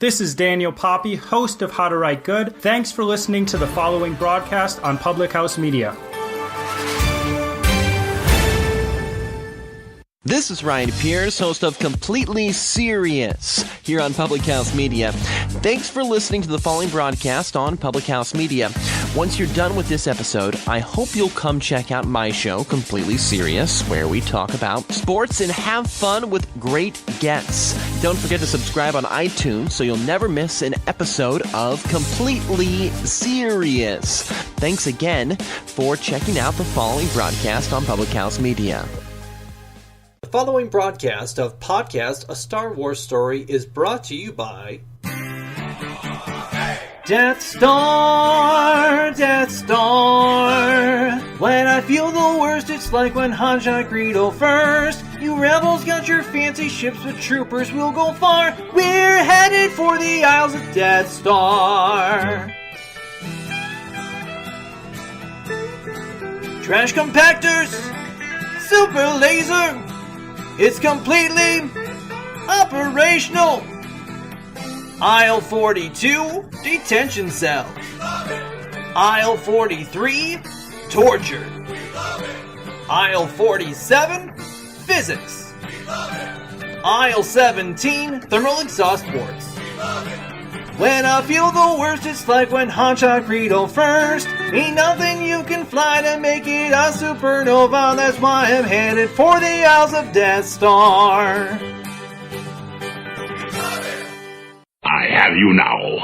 This is Daniel Poppy, host of How to Write Good. Thanks for listening to the following broadcast on Public House Media. This is Ryan Pierce, host of Completely Serious here on Public House Media. Thanks for listening to the following broadcast on Public House Media. Once you're done with this episode, I hope you'll come check out my show, Completely Serious, where we talk about sports and have fun with great guests. Don't forget to subscribe on iTunes so you'll never miss an episode of Completely Serious. Thanks again for checking out the following broadcast on Public House Media. The following broadcast of Podcast A Star Wars Story is brought to you by Death Star, Death Star. When I feel the worst, it's like when Han shot Greedo first. You rebels got your fancy ships, but troopers will go far. We're headed for the Isles of Death Star. Trash compactors, super laser. It's completely operational. Aisle 42, detention cell. Aisle 43, torture. Aisle 47, physics. Aisle 17, thermal exhaust ports. When I feel the worst, it's like when Han shot Greedo first. Ain't nothing you can fly to make it a supernova. That's why I'm headed for the Isles of Death Star. I have you now.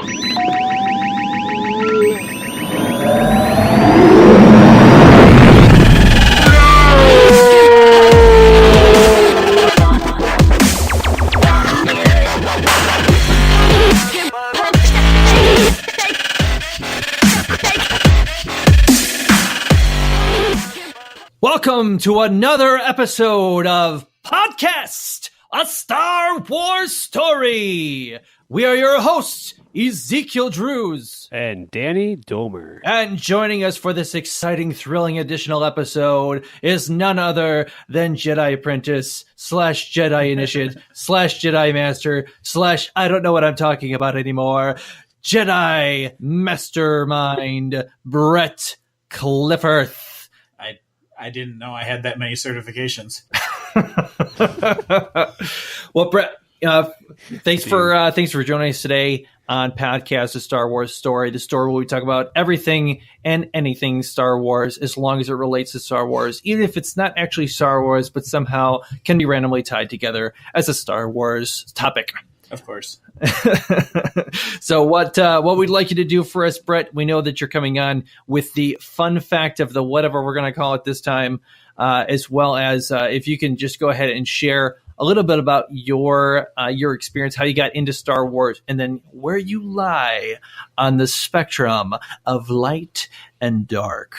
Welcome to another episode of Podcast A Star Wars Story. We are your hosts, Ezekiel Drews and Danny Domer. And joining us for this exciting, thrilling additional episode is none other than Jedi Apprentice / Jedi Initiate / Jedi Master / I don't know what I'm talking about anymore, Jedi Mastermind Brett Klieforth. I didn't know I had that many certifications. Well, Brett, thanks for joining us today on Podcast A Star Wars Story, the story where we talk about everything and anything Star Wars, as long as it relates to Star Wars, even if it's not actually Star Wars, but somehow can be randomly tied together as a Star Wars topic. Of course. So what we'd like you to do for us, Brett, we know that you're coming on with the fun fact of the whatever we're going to call it this time, as well as if you can just go ahead and share a little bit about your experience, how you got into Star Wars, and then where you lie on the spectrum of light and dark.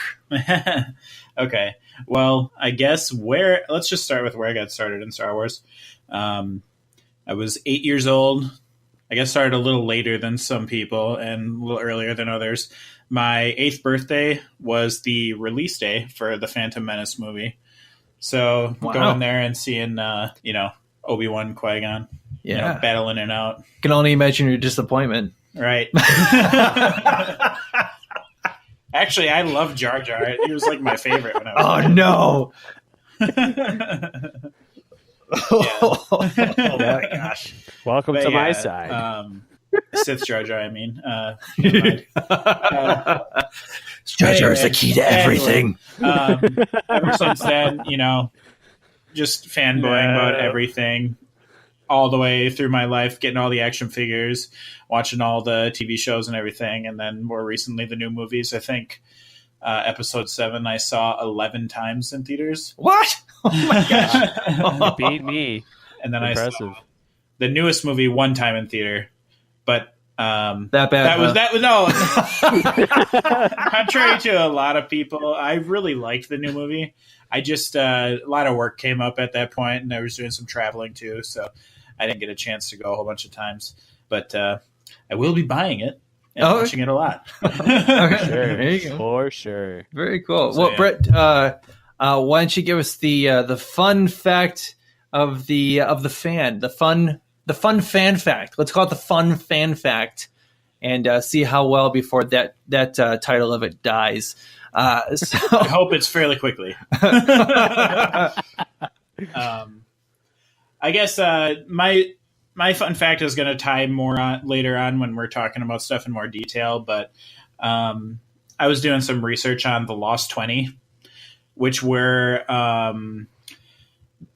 Okay. Well, I guess let's just start with where I got started in Star Wars. I was 8 years old. I guess started a little later than some people and a little earlier than others. My 8th birthday was the release day for the Phantom Menace movie. So going there and seeing, Obi-Wan, Qui-Gon, battling it out. Can only imagine your disappointment. Right. Actually, I love Jar Jar. He was like my favorite when I was there. No. Oh my gosh. Welcome to my side. Sith Jar Jar, I mean. Jar Jar is the key to everything. Ever since then, just fanboying about everything all the way through my life, getting all the action figures, watching all the TV shows and everything, and then more recently the new movies. I think episode 7 I saw 11 times in theaters. What? Oh my gosh. Beat me. And then Impressive. I saw the newest movie one time in theater, but that bad. That was no. Contrary to a lot of people, I really liked the new movie. I just a lot of work came up at that point, and I was doing some traveling too, so I didn't get a chance to go a whole bunch of times. But I will be buying it and watching it a lot. Okay. Sure. There you go. For sure. Very cool. So, well, yeah. Brett, why don't you give us the fun fact of the fan, the fun fun fan fact. Let's call it the fun fan fact, and see how well before that title of it dies. So I hope it's fairly quickly. I guess my fun fact is going to tie more on later on when we're talking about stuff in more detail. But I was doing some research on the Lost 20, which were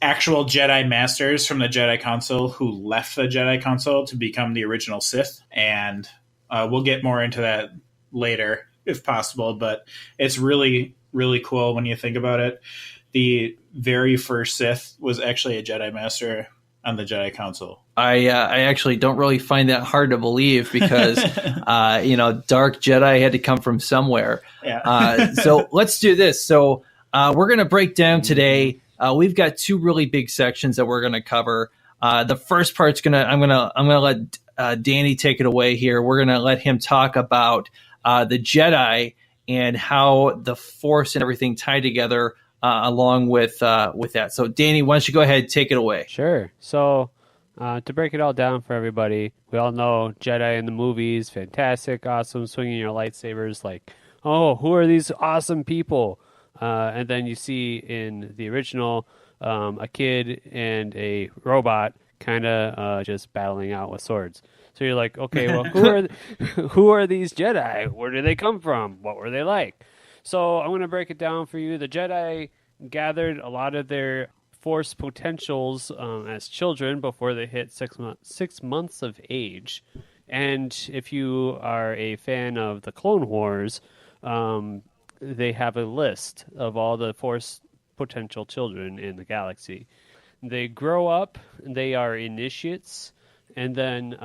actual Jedi Masters from the Jedi Council who left the Jedi Council to become the original Sith. And we'll get more into that later if possible. But it's really, really cool when you think about it. The very first Sith was actually a Jedi Master on the Jedi Council. I actually don't really find that hard to believe because, dark Jedi had to come from somewhere. Yeah. So let's do this. So we're going to break down today. We've got two really big sections that we're going to cover. The first part's I'm going to let Danny take it away here. We're going to let him talk about the Jedi and how the Force and everything tie together along with that. So Danny, why don't you go ahead and take it away? Sure. So to break it all down for everybody, we all know Jedi in the movies, fantastic, awesome, swinging your lightsabers like, oh, who are these awesome people? And then you see in the original a kid and a robot kind of just battling out with swords. So you're like, okay, well, who are these Jedi? Where do they come from? What were they like? So I'm going to break it down for you. The Jedi gathered a lot of their Force potentials as children before they hit 6 months of age. And if you are a fan of the Clone Wars, they have a list of all the Force potential children in the galaxy. They grow up, they are initiates, and then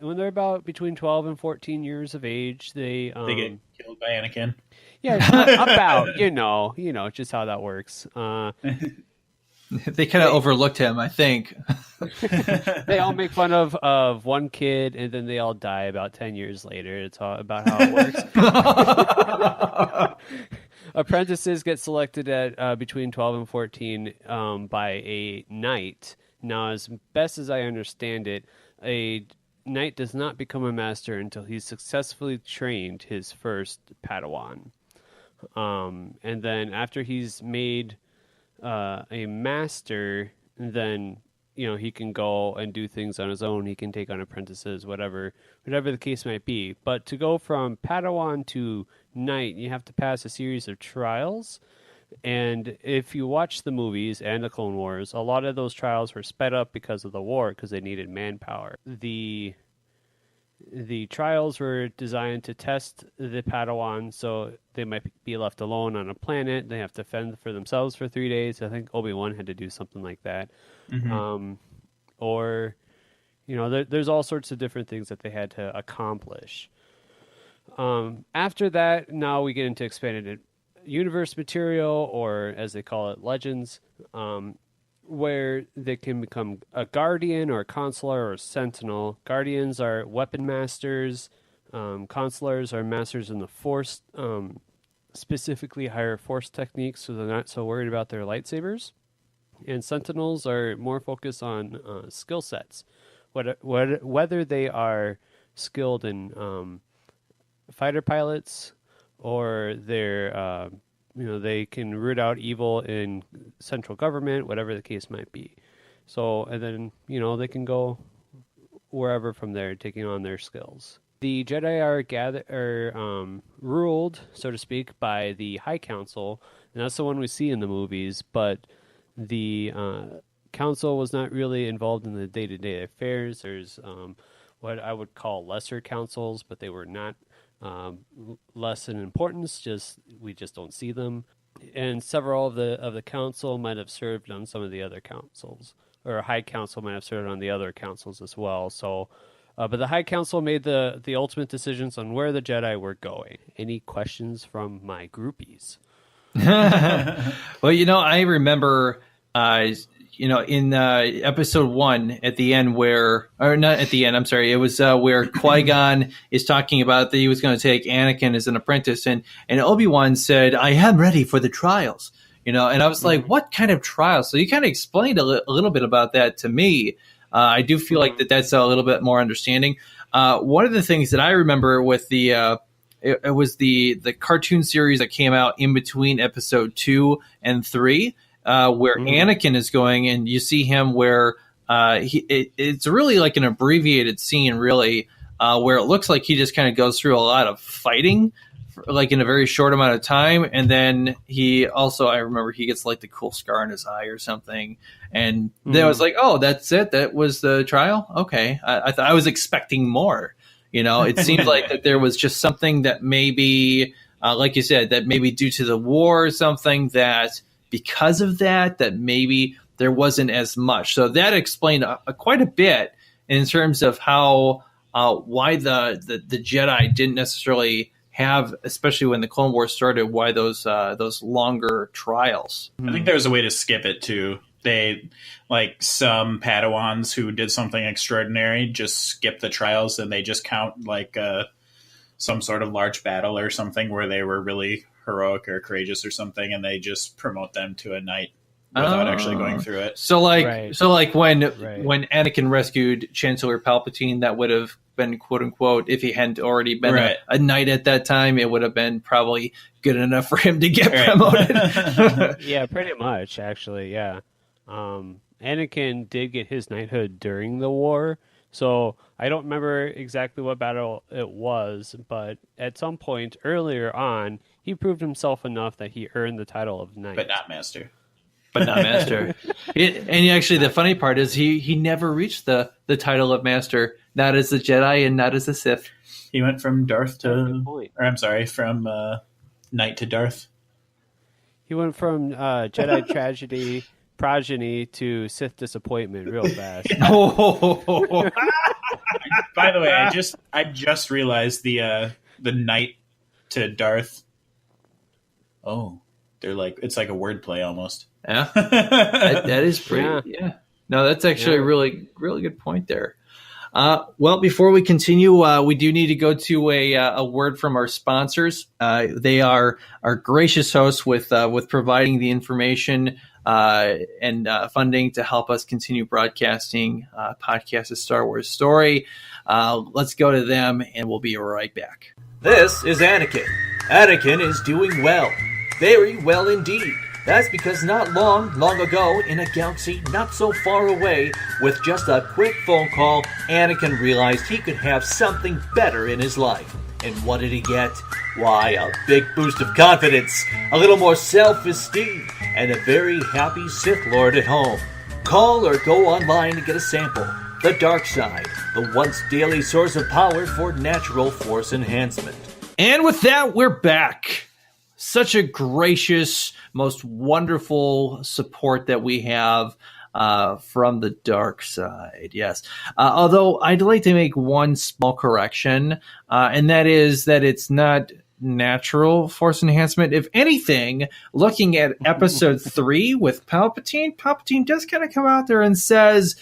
when they're about between 12 and 14 years of age, they get killed by Anakin. Yeah, about, just how that works. They kind of overlooked him, I think. They all make fun of one kid, and then they all die about 10 years later. It's all about how it works. Apprentices get selected at between 12 and 14 by a knight. Now, as best as I understand it, a knight does not become a master until he's successfully trained his first Padawan. And then after he's made a master, then he can go and do things on his own. He can take on apprentices, whatever the case might be. But to go from Padawan to knight, you have to pass a series of trials. And if you watch the movies and the Clone Wars, a lot of those trials were sped up because of the war, because they needed manpower. The trials were designed to test the Padawan, so they might be left alone on a planet. They have to fend for themselves for 3 days. I think Obi-Wan had to do something like that. Mm-hmm. There's all sorts of different things that they had to accomplish. After that, now we get into expanded universe material, or as they call it, legends, where they can become a guardian or a consular or a sentinel. Guardians are weapon masters. Consulars are masters in the Force, specifically higher Force techniques, so they're not so worried about their lightsabers. And sentinels are more focused on skill sets, whether they are skilled in fighter pilots or they're they can root out evil in central government, whatever the case might be. So, and then, they can go wherever from there, taking on their skills. The Jedi are ruled, so to speak, by the High Council, and that's the one we see in the movies, but the council was not really involved in the day-to-day affairs. There's what I would call lesser councils, but they were not less in importance, we just don't see them. And several of the council might have served on some of the other councils, or High Council might have served on the other councils as well. So, but the High Council made the ultimate decisions on where the Jedi were going. Any questions from my groupies? Well, I remember in episode 1 at the end where Qui-Gon is talking about that he was going to take Anakin as an apprentice, and Obi-Wan said, I am ready for the trials, and I was like, what kind of trials? So you kind of explained a little bit about that to me. I do feel like that's a little bit more understanding. One of the things that I remember with it was the cartoon series that came out in between episode 2 and 3, where Anakin is going, and you see him where it's really like an abbreviated scene, really, where it looks like he just kind of goes through a lot of fighting, like in a very short amount of time, and then I remember he gets like the cool scar in his eye or something, and then I was like, oh, that's it, that was the trial. Okay, I thought I was expecting more. It seemed like that there was just something that maybe, like you said, that maybe due to the war or something, that because of that maybe there wasn't as much. So that explained quite a bit in terms of how why the Jedi didn't necessarily have, especially when the Clone Wars started, why those longer trials. I think there was a way to skip it too. They, like some Padawans who did something extraordinary, just skip the trials and they just count like some sort of large battle or something where they were really heroic or courageous or something, and they just promote them to a knight without actually going through it. So like when Anakin rescued Chancellor Palpatine, that would have been, quote unquote, if he hadn't already been a knight at that time, it would have been probably good enough for him to get promoted. Yeah, pretty much, actually. Yeah. Anakin did get his knighthood during the war, so I don't remember exactly what battle it was, but at some point earlier on, he proved himself enough that he earned the title of knight. But not master. And actually, the funny part is he never reached the title of master, not as a Jedi and not as a Sith. He went from from knight to Darth. He went from Jedi progeny to Sith disappointment real fast. By the way, I just realized the knight to Darth. Oh, they're like, it's like a wordplay almost. Yeah, that is pretty. Yeah. No, that's actually a really, really good point there. Well, before we continue, we do need to go to a word from our sponsors. They are our gracious hosts with providing the information and funding to help us continue broadcasting podcasts of Star Wars Story. Let's go to them, and we'll be right back. This is Anakin. Anakin is doing well. Very well indeed. That's because not long ago, in a galaxy not so far away, with just a quick phone call, Anakin realized he could have something better in his life. And what did he get? Why, a big boost of confidence, a little more self-esteem, and a very happy Sith Lord at home. Call or go online to get a sample. The dark side, the once daily source of power for natural force enhancement. And with that, we're back. Such a gracious, most wonderful support that we have from the dark side. Yes. Although I'd like to make one small correction, and that is that it's not natural force enhancement. If anything, looking at episode 3 with Palpatine does kind of come out there and says,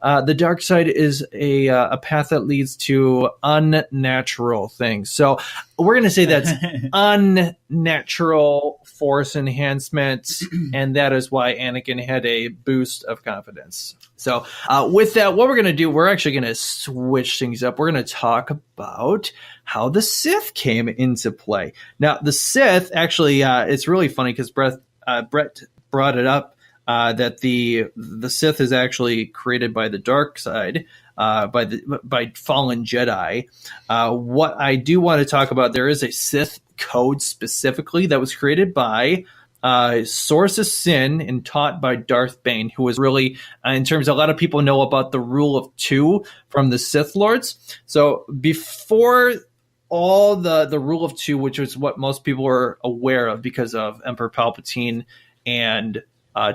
the dark side is a path that leads to unnatural things. So we're going to say that's unnatural force enhancement, and that is why Anakin had a boost of confidence. So with that, what we're going to do, we're actually going to switch things up. We're going to talk about how the Sith came into play. Now, the Sith, actually, it's really funny because Brett brought it up. That the Sith is actually created by the dark side, by fallen Jedi. What I do want to talk about, there is a Sith code specifically that was created by Source of Sin and taught by Darth Bane, who was really, in terms of, a lot of people know about the Rule of Two from the Sith Lords. So before all the Rule of Two, which is what most people are aware of because of Emperor Palpatine and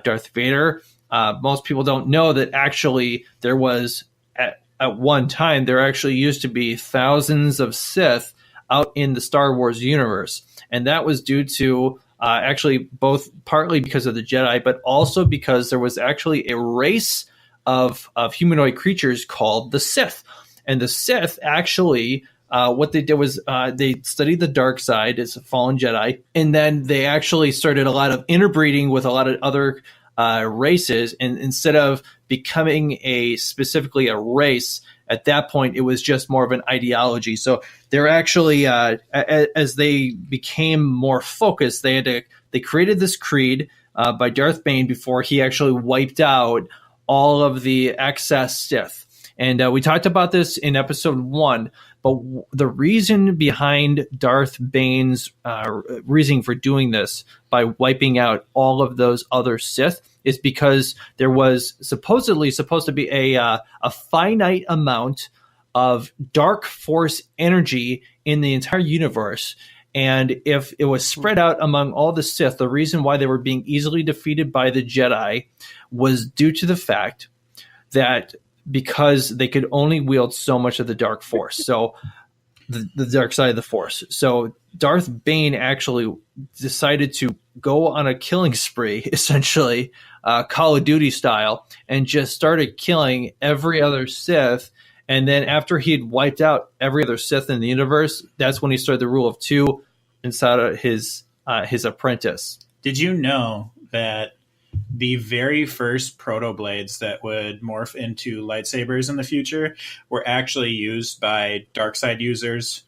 Darth Vader. Most people don't know that actually there was, at one time, there actually used to be thousands of Sith out in the Star Wars universe. And that was due to actually both partly because of the Jedi, but also because there was actually a race of humanoid creatures called the Sith. And the Sith actually, what they did was they studied the dark side as a fallen Jedi, and then they actually started a lot of interbreeding with a lot of other races, and instead of becoming specifically a race, at that point it was just more of an ideology. So they're actually, as they became more focused, they created this creed by Darth Bane before he actually wiped out all of the excess Sith. And we talked about this in episode 1, but the reason behind Darth Bane's reasoning for doing this by wiping out all of those other Sith is because there was supposedly supposed to be a finite amount of dark force energy in the entire universe. And if it was spread out among all the Sith, the reason why they were being easily defeated by the Jedi was due to the fact that because they could only wield so much of the dark force. So the dark side of the force. So Darth Bane actually decided to go on a killing spree, essentially, Call of Duty style, and just started killing every other Sith. And then after he'd wiped out every other Sith in the universe, that's when he started the rule of 2 inside of his apprentice. Did you know that the very first proto blades that would morph into lightsabers in the future were actually used by dark side users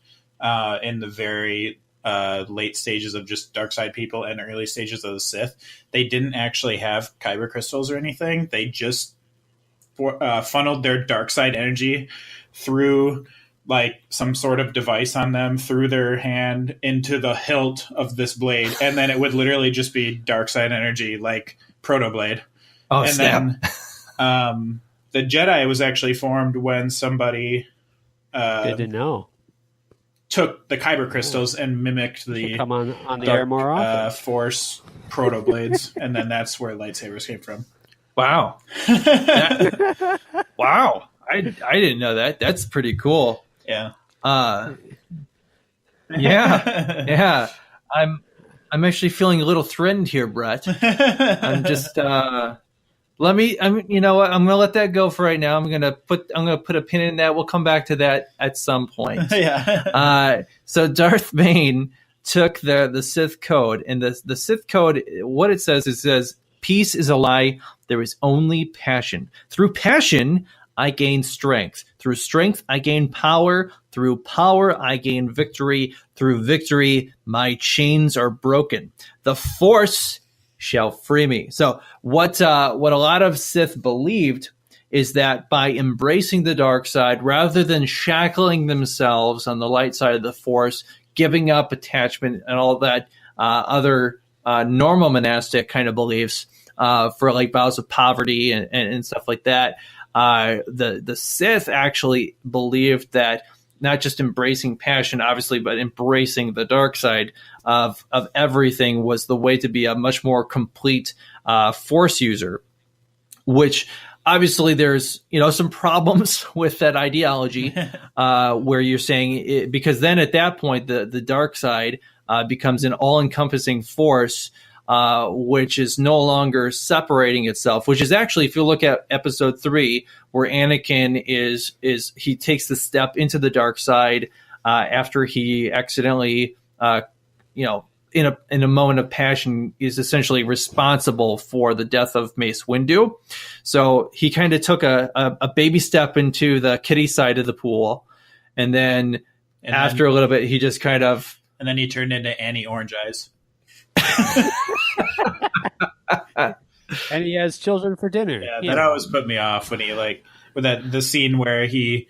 in the very late stages of just dark side people and early stages of the Sith? They didn't actually have kyber crystals or anything. They just funneled their dark side energy through like some sort of device on them through their hand into the hilt of this blade, and then it would literally just be dark side energy, like proto blade. Oh, and snap. Then the Jedi was actually formed when somebody Didn't know. took the kyber crystals and mimicked the Come on the dark air more often. force proto blades, and then that's where lightsabers came from. Wow. Wow. I didn't know that. That's pretty cool. Yeah. Yeah. I'm actually feeling a little threatened here, Brett. I'm just you know what? I'm gonna let that go for right now. I'm gonna put a pin in that. We'll come back to that at some point. Yeah. So Darth Bane took the Sith code, and the Sith code, what it says, peace is a lie. There is only passion. Through passion, I gain strength. Through strength, I gain power. Through power, I gain victory. Through victory, my chains are broken. The Force shall free me. So what a lot of Sith believed is that by embracing the dark side, rather than shackling themselves on the light side of the Force, giving up attachment and all that other normal monastic kind of beliefs for like vows of poverty and stuff like that, the Sith actually believed that not just embracing passion, obviously, but embracing the dark side of everything was the way to be a much more complete Force user, which obviously there's some problems with that ideology where you're saying because then at that point the dark side becomes an all-encompassing force, which is no longer separating itself, which is actually, if you look at episode 3, where Anakin he takes the step into the dark side after he accidentally, in a moment of passion, is essentially responsible for the death of Mace Windu. So he kind of took a baby step into the kiddie side of the pool, and then after a little bit, he just kind of... And then he turned into Annie Orange Eyes. And he has children for dinner. Yeah, that always put me off when he with the scene where he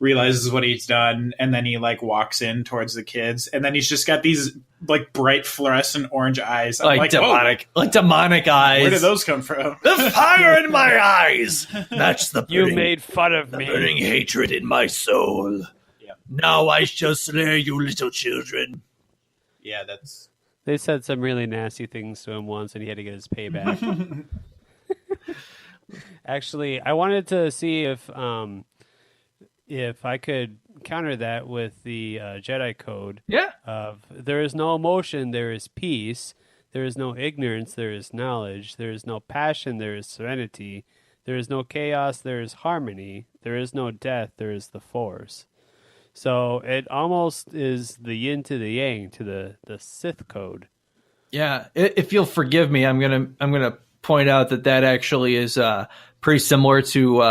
realizes what he's done, and then he walks in towards the kids, and then he's just got these bright fluorescent orange eyes, demonic eyes. Where did those come from? The fire in my eyes. That's the you made fun of me. Burning hatred in my soul. Yeah. Now I shall slay you, little children. Yeah, that's. They said some really nasty things to him once, and he had to get his payback. Actually, I wanted to see if I could counter that with the Jedi code. Yeah. Of there is no emotion, there is peace. There is no ignorance, there is knowledge. There is no passion, there is serenity. There is no chaos, there is harmony. There is no death, there is the Force. So it almost is the yin to the yang to the Sith code. Yeah, if you'll forgive me, I'm gonna point out that actually is pretty similar to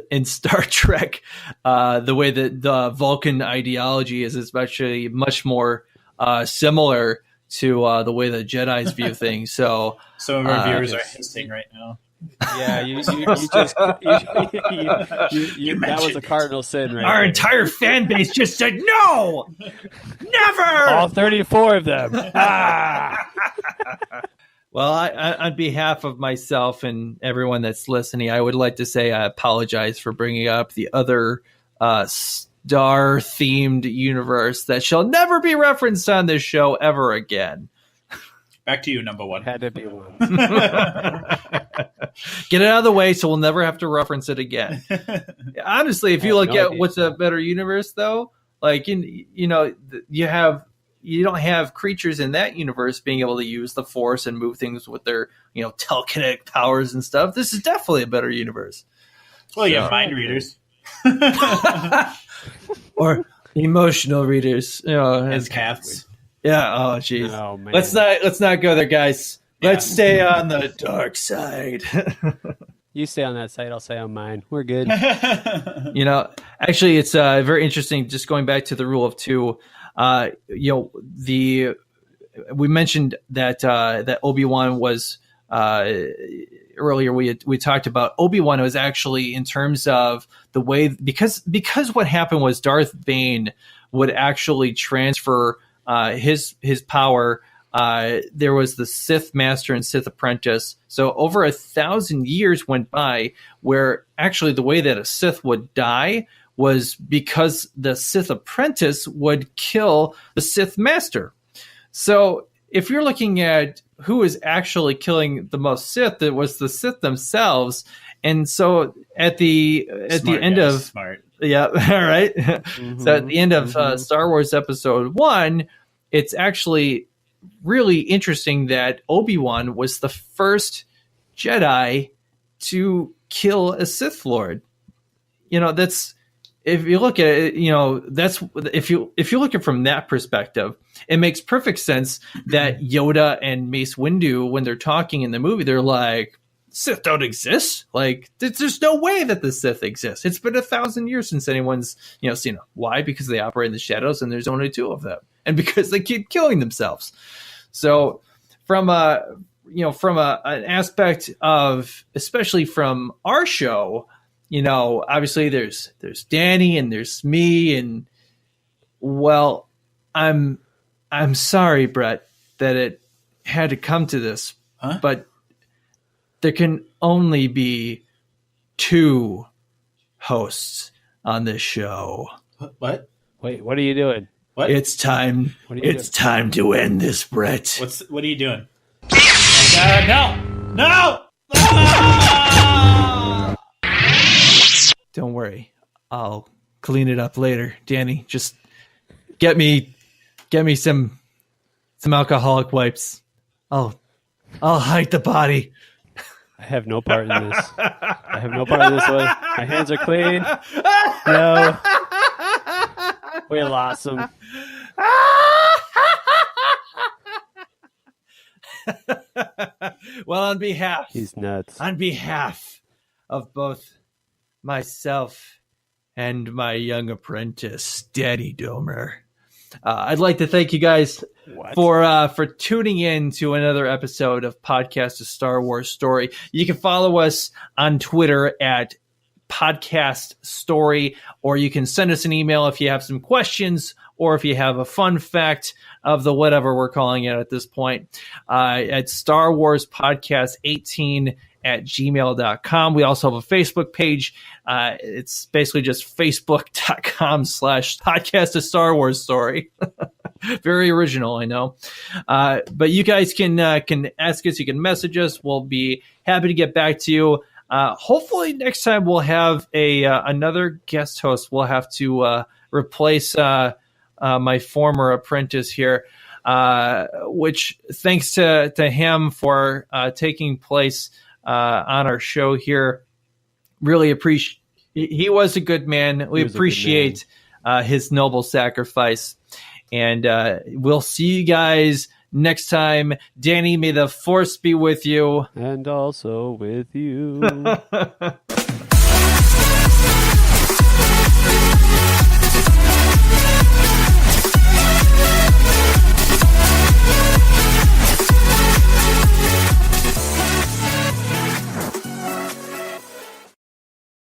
in Star Trek. The way that the Vulcan ideology is especially much more similar to the way the Jedis view things. So some of our viewers are hissing right now. Yeah, you just that was a cardinal sin, right? Our entire fan base just said no, never. All 34 of them. Well, on behalf of myself and everyone that's listening, I would like to say I apologize for bringing up the other star-themed universe that shall never be referenced on this show ever again. Back to you, number one. Had to be one. Get it out of the way so we'll never have to reference it again. Honestly, if you look at what's a better universe, though, like, you know, you don't have creatures in that universe being able to use the Force and move things with their, you know, telekinetic powers and stuff. This is definitely a better universe. Well, you have mind readers. Or emotional readers, you know, As cats. Yeah. Oh, jeez. Oh, man. Let's not go there, guys. Let's stay on the dark side. You stay on that side, I'll stay on mine. We're good. You know, actually, it's very interesting. Just going back to the rule of two. You know, we mentioned that Obi-Wan was earlier. We talked about Obi-Wan was actually in terms of the way because what happened was Darth Bane would actually transfer his power. There was the Sith Master and Sith Apprentice. So over 1,000 years went by where actually the way that a Sith would die was because the Sith Apprentice would kill the Sith Master. So if you're looking at who is actually killing the most Sith, it was the Sith themselves. And so at the end of smart. Yeah, all right. Mm-hmm. So at the end of Star Wars Episode 1, it's actually really interesting that Obi-Wan was the first Jedi to kill a Sith Lord. You know, that's, if you look at it, you know, that's if you look at it from that perspective, it makes perfect sense that Yoda and Mace Windu, when they're talking in the movie, they're like, Sith don't exist. Like, there's no way that the Sith exists. It's been 1,000 years since anyone's, you know, seen them. Why? Because they operate in the shadows, and there's only two of them, and because they keep killing themselves. So, from an aspect of, especially from our show, you know, obviously there's Danny and there's me, and well, I'm sorry, Brett, that it had to come to this, but there can only be two hosts on this show. What? Wait, what are you doing? What? It's time. It's time to end this, Brett. What are you doing? Oh God, no! Don't worry, I'll clean it up later. Danny, just get me some alcoholic wipes. I'll hide the body. I have no part in this. I have no part in this one. My hands are clean. No. We lost him. Well, on behalf of both myself and my young apprentice, Danny Domer, I'd like to thank you guys for tuning in to another episode of Podcast A Star Wars Story. You can follow us on Twitter at Podcast Story, or you can send us an email if you have some questions or if you have a fun fact of the whatever we're calling it at this point, at Star Wars Podcast 18 at gmail.com. We also have a Facebook page. It's basically just facebook.com/podcast a Star Wars story. Very original, I know. But you guys can ask us. You can message us. We'll be happy to get back to you. Hopefully next time we'll have another guest host. We'll have to replace my former apprentice here, which thanks to him for taking place on our show here. Really appreciate. He was a good man. We appreciate his noble sacrifice, and we'll see you guys next time. Danny, may the force be with you. And also with you.